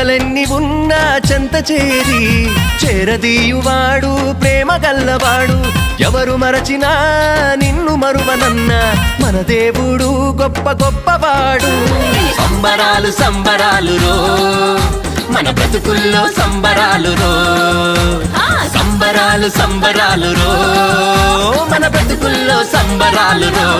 బాధలెన్ని ఉన్నా చెంత చేరి చేరదీయువాడు ప్రేమ గల్లవాడు. ఎవరు మరచినా నిన్ను మరువనన్న మన దేవుడు గొప్ప గొప్పవాడు. సంబరాలు సంబరాలు రో మన బ్రతుకుల్లో సంబరాలు రో, సంబరాలు సంబరాలు రో మన బ్రతుకుల్లో సంబరాలు రో.